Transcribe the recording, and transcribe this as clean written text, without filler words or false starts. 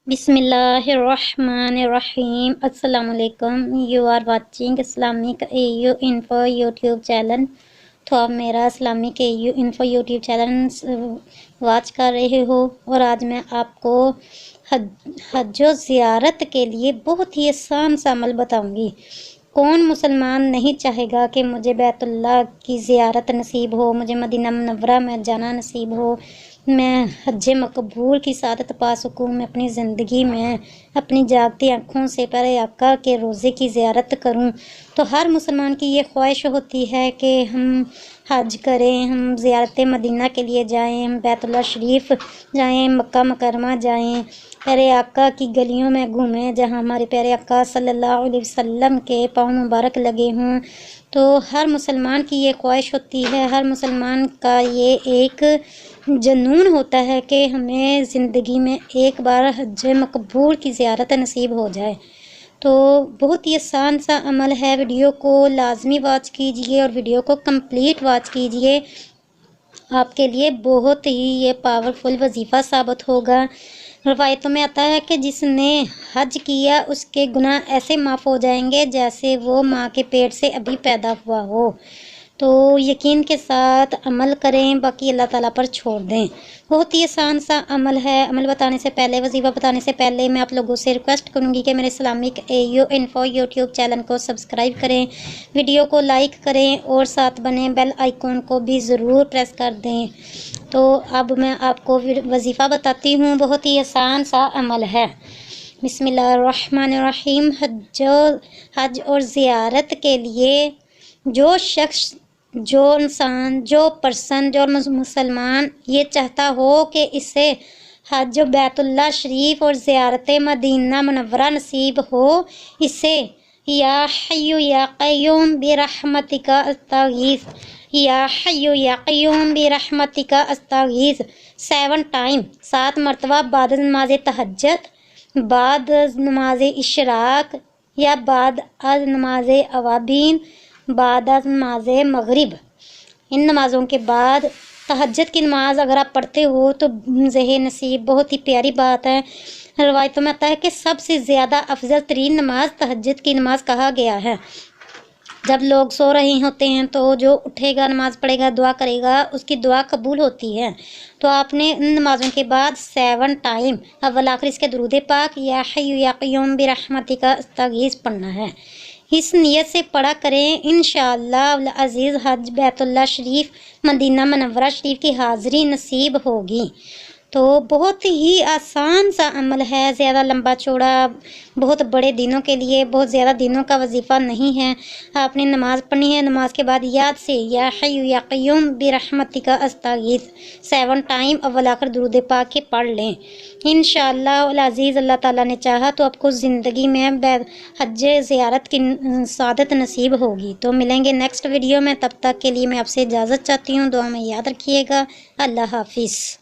بسم اللہ الرحمن الرحیم۔ السلام علیکم۔ You are watching Islamic A U info YouTube channel. تو آپ میرا Islamic A U info YouTube channel watch کر رہے ہو، اور آج میں آپ کو حج و زیارت کے لیے بہت ہی آسان سا عمل بتاؤں گی۔ کون مسلمان نہیں چاہے گا کہ مجھے بیت اللہ کی زیارت نصیب ہو، مجھے مدینہ منورہ میں جانا نصیب ہو، میں حج مقبول کی سعادت پا سکوں، میں اپنی زندگی میں اپنی جاگتی آنکھوں سے پیارے آقا کے روضے کی زیارت کروں۔ تو ہر مسلمان کی یہ خواہش ہوتی ہے کہ ہم حج کریں، ہم زیارت مدینہ کے لیے جائیں، ہم بیت اللہ شریف جائیں، مکہ مکرمہ جائیں، پیارے آقا کی گلیوں میں گھومیں جہاں ہمارے پیارے آقا صلی اللہ علیہ وسلم کے پاؤں مبارک لگے ہوں۔ تو ہر مسلمان کی یہ خواہش ہوتی ہے، ہر مسلمان کا یہ ایک جنون ہوتا ہے کہ ہمیں زندگی میں ایک بار حج مقبول کی زیارت نصیب ہو جائے۔ تو بہت ہی آسان سا عمل ہے، ویڈیو کو لازمی واچ کیجئے اور ویڈیو کو کمپلیٹ واچ کیجئے، آپ کے لیے بہت ہی یہ پاورفل وظیفہ ثابت ہوگا۔ روایتوں میں آتا ہے کہ جس نے حج کیا اس کے گناہ ایسے معاف ہو جائیں گے جیسے وہ ماں کے پیٹ سے ابھی پیدا ہوا ہو۔ تو یقین کے ساتھ عمل کریں، باقی اللہ تعالیٰ پر چھوڑ دیں۔ بہت ہی آسان سا عمل ہے۔ عمل بتانے سے پہلے، وظیفہ بتانے سے پہلے میں آپ لوگوں سے ریکویسٹ کروں گی کہ میرے Islamic A U info YouTube channel کو سبسکرائب کریں، ویڈیو کو لائک کریں اور ساتھ بنے بیل آئیکن کو بھی ضرور پریس کر دیں۔ تو اب میں آپ کو وظیفہ بتاتی ہوں، بہت ہی آسان سا عمل ہے۔ بسم اللہ الرحمن الرحیم۔ حج اور زیارت کے لیے جو شخص، جو انسان، جو مسلمان یہ چاہتا ہو کہ اسے حج بیت اللہ شریف اور زیارت مدینہ منورہ نصیب ہو، اسے یا حی یا قیوم برحمتک استغیث، یا حی یا قیوم برحمتک استغیث 7 ٹائم، 7 مرتبہ بعد نماز تہجد، بعد نماز اشراق یا بعد از نماز اوابین، بعد از نماز مغرب، ان نمازوں کے بعد تہجد کی نماز اگر آپ پڑھتے ہو تو ذہن نصیب، بہت ہی پیاری بات ہے۔ روایتوں میں آتا ہے کہ سب سے زیادہ افضل ترین نماز تہجد کی نماز کہا گیا ہے۔ جب لوگ سو رہے ہوتے ہیں تو جو اٹھے گا، نماز پڑھے گا، دعا کرے گا، اس کی دعا قبول ہوتی ہے۔ تو آپ نے ان نمازوں کے بعد 7 ٹائم اول آخر اس کے درود پاک یا حی یا قیوم برحمتک استغیث پڑھنا ہے۔ اس نیت سے پڑھا کریں، انشاءاللہ العزیز حج بیت اللہ شریف مدینہ منورہ شریف کی حاضری نصیب ہوگی۔ تو بہت ہی آسان سا عمل ہے، زیادہ لمبا چوڑا، بہت بڑے دنوں کے لیے بہت زیادہ دنوں کا وظیفہ نہیں ہے۔ آپ نے نماز پڑھنی ہے، نماز کے بعد یاد سے یا حی یا قیوم برحمتک استغیث 7 ٹائم اول آخر درود پاک کے پڑھ لیں۔ انشاءاللہ العزیز اللہ تعالیٰ نے چاہا تو آپ کو زندگی میں حج زیارت کی سعادت نصیب ہوگی۔ تو ملیں گے نیکسٹ ویڈیو میں، تب تک کے لیے میں آپ سے اجازت چاہتی ہوں، دعا میں یاد رکھیے گا۔ اللہ حافظ۔